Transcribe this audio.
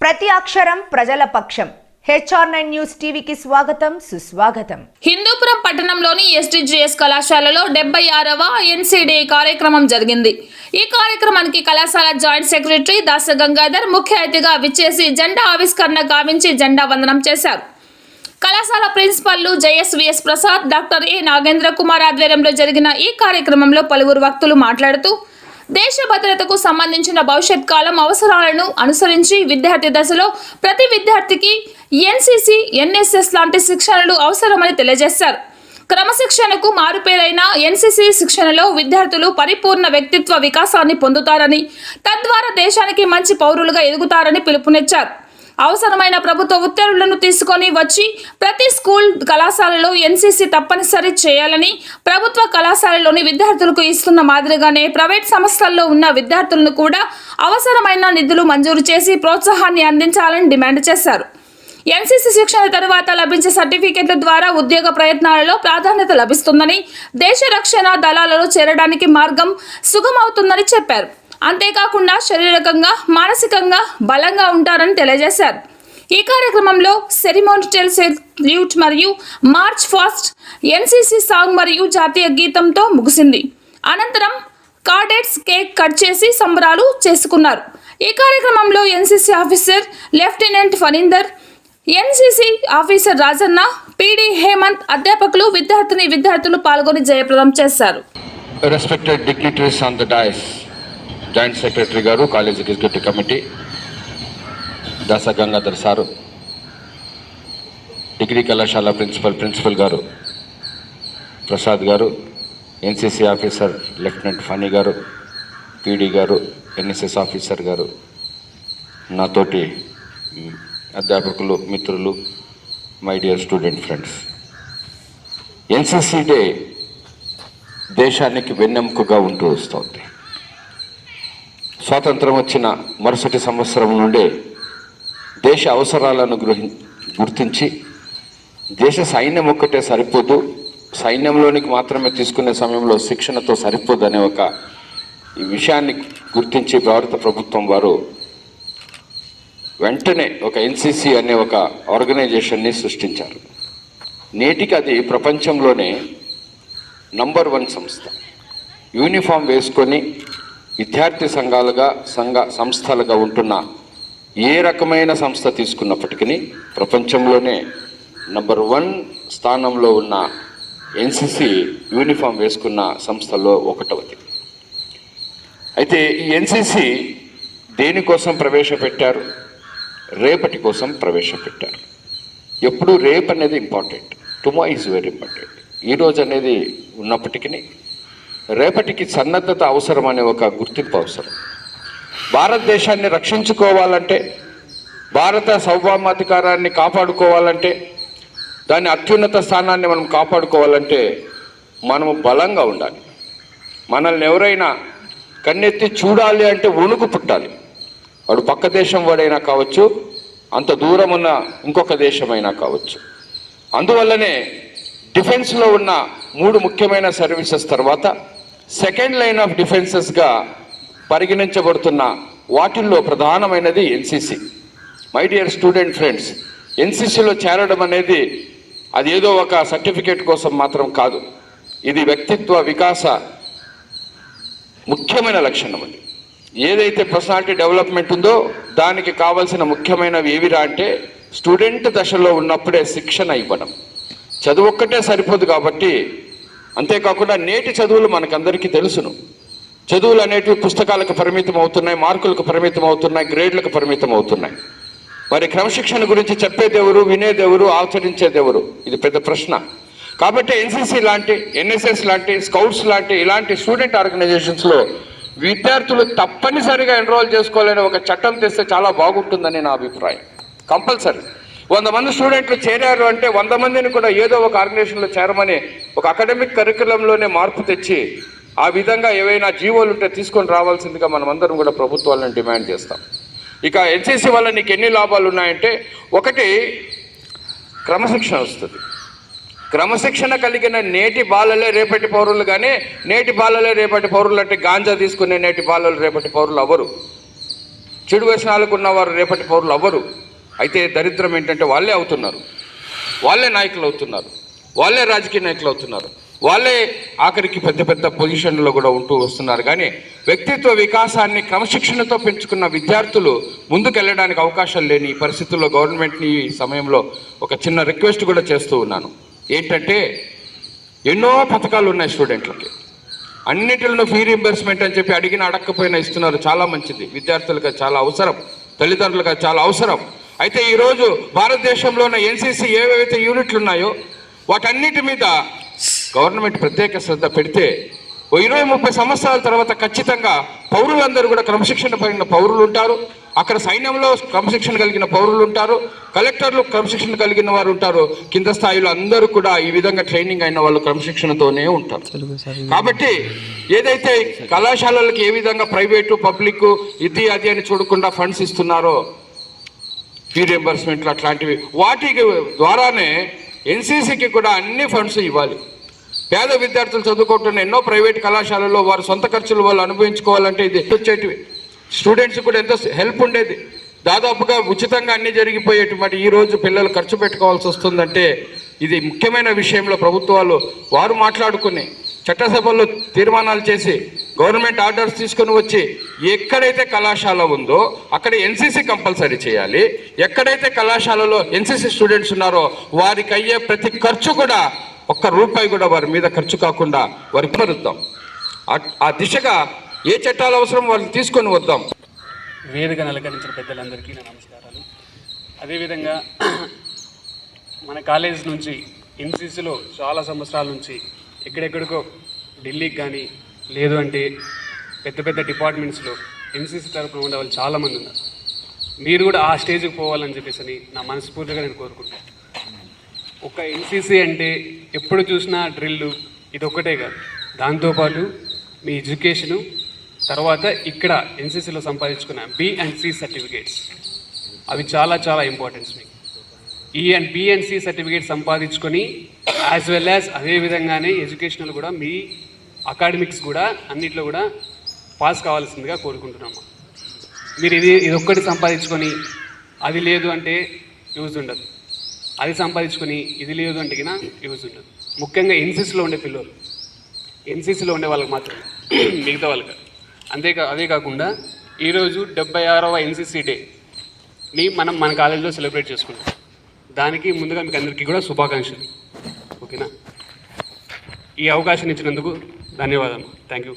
ప్రతి అక్షరం ప్రజల పక్షం. HR9 న్యూస్ టీవీకి స్వాగతం సుస్వాగతం. హిందూపురం పట్టణంలోని SDGS కళాశాలలో 76వ NCD కార్యక్రమం జరిగింది. ఈ కార్యక్రమానికి కళాశాల జాయింట్ సెక్రటరీ దాస గంగాధర్ ముఖ్య అతిథిగా విచ్చేసి జెండా ఆవిష్కరణ గావించి జెండా వందనం చేశారు. కళాశాల principal JSVS Prasad, doctor A Nagendra Kumar ఆధ్వర్యంలో జరిగిన ఈ కార్యక్రమంలో పలువురు వక్తలు మాట్లాడుతూ దేశ భద్రతకు సంబంధించిన భవిష్యత్ కాలం అవసరాలను అనుసరించి విద్యార్థి దశలో ప్రతి విద్యార్థికి NCC, NSS లాంటి శిక్షణలు అవసరమని తెలియజేశారు. క్రమశిక్షణకు మారుపేరైన NCC శిక్షణలో విద్యార్థులు పరిపూర్ణ వ్యక్తిత్వ వికాసాన్ని పొందుతారని, తద్వారా దేశానికి మంచి పౌరులుగా ఎదుగుతారని పిలుపునిచ్చారు. అవసరమైన ప్రభుత్వ ఉత్తర్వులను తీసుకొని వచ్చి ప్రతి స్కూల్ కళాశాలలో NCC తప్పనిసరి చేయాలని, ప్రభుత్వ కళాశాలలోని విద్యార్థులకు ఇస్తున్న మాదిరిగానే ప్రైవేట్ సంస్థల్లో ఉన్న విద్యార్థులను కూడా అవసరమైన నిధులు మంజూరు చేసి ప్రోత్సాహాన్ని అందించాలని డిమాండ్ చేశారు. NCC శిక్షణ తరువాత లభించే సర్టిఫికెట్ల ద్వారా ఉద్యోగ ప్రయత్నాలలో ప్రాధాన్యత లభిస్తుందని, దేశ రక్షణ దళాలలో చేరడానికి మార్గం సుగమవుతుందని చెప్పారు. అంతేకాకుండా శారీరకంగా, మానసికంగా బలంగా ఉంటారని తెలియజేశారు. ఈ కార్యక్రమంలో సెరిమోనియల్ సెల్యూట్ మరియు మార్చ్ ఫాస్ట్, NCC సాంగ్ మరియు జాతీయ గీతంతో ముగిసింది. అనంతరం కార్డెట్స్ కేక్ కట్ చేసి సంబరాలు చేసుకున్నారు. ఈ కార్యక్రమంలో NCC officer lieutenant Phanindra, NCC officer Rajanna, PD Hemant, అధ్యాపకులు, విద్యార్థులు పాల్గొని జయప్రదం చేశారు. Respected dignitaries on the dais, joint secretary గారు, కాలేజ్ ఎగ్జిక్యూటివ్ కమిటీ, దాస గంగాధర్ సారు, డిగ్రీ కళాశాల ప్రిన్సిపల్ గారు ప్రసాద్ గారు, NCC ఆఫీసర్ లెఫ్టినెంట్ ఫనీ గారు, PD గారు, NSS ఆఫీసర్ గారు, నాతోటి అధ్యాపకులు, మిత్రులు, my dear student friends, NCC day దేశానికి వెన్నెముకగా ఉంటూ వస్తుంది. స్వాతంత్రం వచ్చిన మరుసటి సంవత్సరం నుండే దేశ అవసరాలను గుర్తించి దేశ సైన్యం ఒక్కటే సరిపోదు, సైన్యంలోనికి మాత్రమే తీసుకునే సమయంలో శిక్షణతో సరిపోదు అనే ఒక ఈ విషయాన్ని గుర్తించి భారత ప్రభుత్వం వారు వెంటనే ఒక NCC అనే ఒక ఆర్గనైజేషన్ని సృష్టించారు. నేటికి అది ప్రపంచంలోనే నంబర్ 1 సంస్థ. యూనిఫామ్ వేసుకొని విద్యార్థి సంస్థలుగా ఉంటున్న ఏ రకమైన సంస్థ తీసుకున్నప్పటికీ ప్రపంచంలోనే నంబర్ 1 స్థానంలో ఉన్న NCC యూనిఫామ్ వేసుకున్న సంస్థల్లో ఒకటవది. అయితే ఈ NCC దేనికోసం ప్రవేశపెట్టారు? రేపటి కోసం ప్రవేశపెట్టారు. ఎప్పుడు రేపు అనేది important, tomorrow is very important. ఈరోజు అనేది ఉన్నప్పటికీ రేపటికి సన్నద్ధత అవసరం అనే ఒక గుర్తింపు అవసరం. భారతదేశాన్ని రక్షించుకోవాలంటే, భారత సార్వభౌమాధికారాన్ని కాపాడుకోవాలంటే, దాని అత్యున్నత స్థానాన్ని మనం కాపాడుకోవాలంటే మనము బలంగా ఉండాలి. మనల్ని ఎవరైనా కన్నెత్తి చూడాలి అంటే వణుకు పుట్టాలి. వాడు పక్క దేశం వాడైనా కావచ్చు, అంత దూరం ఉన్న ఇంకొక దేశమైనా కావచ్చు. అందువల్లనే డిఫెన్స్లో ఉన్న 3 ముఖ్యమైన సర్వీసెస్ తర్వాత సెకండ్ లైన్ ఆఫ్ డిఫెన్సెస్గా పరిగణించబడుతున్న వాటిల్లో ప్రధానమైనది NCC. My dear student friends, NCCలో చేరడం అనేది అది ఏదో ఒక సర్టిఫికేట్ కోసం మాత్రం కాదు. ఇది వ్యక్తిత్వ వికాస ముఖ్యమైన లక్షణం. అది ఏదైతే పర్సనాలిటీ డెవలప్మెంట్ ఉందో దానికి కావాల్సిన ముఖ్యమైనవి ఏవిరా అంటే స్టూడెంట్ దశలో ఉన్నప్పుడే శిక్షణ ఇవ్వడం. చదువు ఒక్కటే సరిపోదు కాబట్టి, అంతేకాకుండా నేటి చదువులు మనకందరికీ తెలుసును. చదువులు అనేటివి పుస్తకాలకు పరిమితం అవుతున్నాయి, మార్కులకు పరిమితం అవుతున్నాయి, గ్రేడ్లకు పరిమితం అవుతున్నాయి. మరి క్రమశిక్షణ గురించి చెప్పేదెవరు, వినేదెవరు, ఆచరించేదెవరు? ఇది పెద్ద ప్రశ్న. కాబట్టి NCC లాంటి, NSS లాంటి, స్కౌట్స్ లాంటి ఇలాంటి స్టూడెంట్ ఆర్గనైజేషన్స్లో విద్యార్థులు తప్పనిసరిగా ఎన్రోల్ చేసుకోవాలని ఒక చట్టం తెస్తే చాలా బాగుంటుందని నా అభిప్రాయం. కంపల్సరీ 100 మంది స్టూడెంట్లు చేరారు అంటే 100 మందిని కూడా ఏదో ఒక ఆర్గనైజేషన్లో చేరమని ఒక అకాడమిక్ కరికులంలోనే మార్పు తెచ్చి ఆ విధంగా ఏవైనా జీవోలు ఉంటే తీసుకొని రావాల్సిందిగా మనమందరం కూడా ప్రభుత్వాలను డిమాండ్ చేస్తాం. ఇక NCC వల్ల నీకు ఎన్ని లాభాలు ఉన్నాయంటే, ఒకటి క్రమశిక్షణ వస్తుంది. క్రమశిక్షణ కలిగిన నేటి బాలలే రేపటి పౌరులు. కానీ నేటి బాలలే రేపటి పౌరులు అంటే గాంజా తీసుకునే నేటి బాలలు రేపటి పౌరులు అవ్వరు. చెడు వ్యసనాలకు ఉన్నవారు రేపటి పౌరులు అవ్వరు. అయితే దరిద్రం ఏంటంటే వాళ్ళే అవుతున్నారు, వాళ్ళే నాయకులు అవుతున్నారు, వాళ్ళే రాజకీయ నాయకులు అవుతున్నారు, వాళ్ళే ఆఖరికి పెద్ద పెద్ద పొజిషన్లో కూడా ఉంటూ వస్తున్నారు. కానీ వ్యక్తిత్వ వికాసాన్ని క్రమశిక్షణతో పెంచుకున్న విద్యార్థులు ముందుకెళ్ళడానికి అవకాశాలు లేని ఈ పరిస్థితుల్లో గవర్నమెంట్ని ఈ సమయంలో ఒక చిన్న రిక్వెస్ట్ కూడా చేస్తూ ఉన్నాను. ఏంటంటే ఎన్నో పథకాలు ఉన్నాయి స్టూడెంట్లకి, అన్నిటిలో ఫీ రీంబర్స్మెంట్ అని చెప్పి అడగకపోయినా ఇస్తున్నారు. చాలా మంచిది, విద్యార్థులకు చాలా అవసరం, తల్లిదండ్రులకు చాలా అవసరం. అయితే ఈరోజు భారతదేశంలో ఉన్న ఎన్సీసీ ఏవైతే యూనిట్లు ఉన్నాయో వాటన్నిటి మీద గవర్నమెంట్ ప్రత్యేక శ్రద్ధ పెడితే 20-30 సంవత్సరాల తర్వాత ఖచ్చితంగా పౌరులందరూ కూడా క్రమశిక్షణ కలిగిన పౌరులు ఉంటారు. అక్కడ సైన్యంలో క్రమశిక్షణ కలిగిన పౌరులు ఉంటారు, కలెక్టర్లు క్రమశిక్షణ కలిగిన వారు ఉంటారు, కింద స్థాయిలో అందరూ కూడా ఈ విధంగా ట్రైనింగ్ అయిన వాళ్ళు క్రమశిక్షణతోనే ఉంటారు. కాబట్టి ఏదైతే కళాశాలలకు ఏ విధంగా ప్రైవేటు పబ్లిక్ ఇది అది అని చూడకుండా ఫండ్స్ ఇస్తున్నారో, ఫీ రియంబర్స్మెంట్లు అట్లాంటివి, వాటి ద్వారానే ఎన్సీసీకి కూడా అన్ని ఫండ్స్ ఇవ్వాలి. పేద విద్యార్థులు చదువుకుంటున్న ఎన్నో ప్రైవేట్ కళాశాలల్లో వారు సొంత ఖర్చులు వాళ్ళు అనుభవించుకోవాలంటే ఇది వచ్చేటివి. స్టూడెంట్స్ కూడా ఎంతో హెల్ప్ ఉండేది, దాదాపుగా ఉచితంగా అన్ని జరిగిపోయేటి. మరి ఈరోజు పిల్లలు ఖర్చు పెట్టుకోవాల్సి వస్తుందంటే ఇది ముఖ్యమైన విషయంలో ప్రభుత్వాలు వారు మాట్లాడుకుని చట్టసభల్లో తీర్మానాలు చేసి గవర్నమెంట్ ఆర్డర్స్ తీసుకొని వచ్చి ఎక్కడైతే కళాశాల ఉందో అక్కడ ఎన్సీసీ కంపల్సరీ చేయాలి. ఎక్కడైతే కళాశాలలో ఎన్సీసీ స్టూడెంట్స్ ఉన్నారో వారికి అయ్యే ప్రతి ఖర్చు కూడా ₹1 కూడా వారి మీద ఖర్చు కాకుండా వారికి మరుద్దాం. ఆ దిశగా ఏ చట్టాలు అవసరం వాళ్ళు తీసుకొని వద్దాం. వేదికను అలంకరించిన పెద్దలందరికీ నా నమస్కారాలు. అదేవిధంగా మన కాలేజ్ నుంచి ఎన్సీసీలో చాలా సంవత్సరాల నుంచి ఎక్కడెక్కడికో ఢిల్లీకి కానీ లేదు అంటే పెద్ద పెద్ద డిపార్ట్మెంట్స్లో ఎన్సీసీ తరఫున ఉండే వాళ్ళు చాలామంది ఉన్నారు. మీరు కూడా ఆ స్టేజ్కి పోవాలని చెప్పేసి నా మనస్ఫూర్తిగా నేను కోరుకుంటాను. ఒక ఎన్సీసీ అంటే ఎప్పుడు చూసినా డ్రిల్లు ఇది ఒక్కటే కాదు, దాంతోపాటు మీ ఎడ్యుకేషను, తర్వాత ఇక్కడ ఎన్సీసీలో సంపాదించుకున్న B&C సర్టిఫికేట్స్ అవి చాలా చాలా ఇంపార్టెన్స్. మీకు B&C సర్టిఫికేట్ సంపాదించుకొని యాజ్ వెల్ యాజ్ అదే విధంగానే ఎడ్యుకేషనల్ కూడా మీ అకాడమిక్స్ కూడా అన్నిట్లో కూడా పాస్ కావాల్సిందిగా కోరుకుంటున్నాము. మీరు ఇది ఒక్కటి సంపాదించుకొని అది లేదు అంటే యూజ్ ఉండదు, అది సంపాదించుకొని ఇది లేదు అంటే కినా యూజ్ ఉండదు. ముఖ్యంగా ఎన్సీసీలో ఉండే పిల్లలు, ఎన్సీసీలో ఉండే వాళ్ళకి మాత్రం, మిగతా వాళ్ళకి అదే కాకుండా ఈరోజు 76వ ఎన్సీసీ డేని మన కాలేజీలో సెలబ్రేట్ చేసుకుంటాం. దానికి ముందుగా మీకు అందరికీ కూడా శుభాకాంక్షలు. ఓకేనా? ఈ అవకాశం ఇచ్చినందుకు ధన్యవాదాలు. Thank you.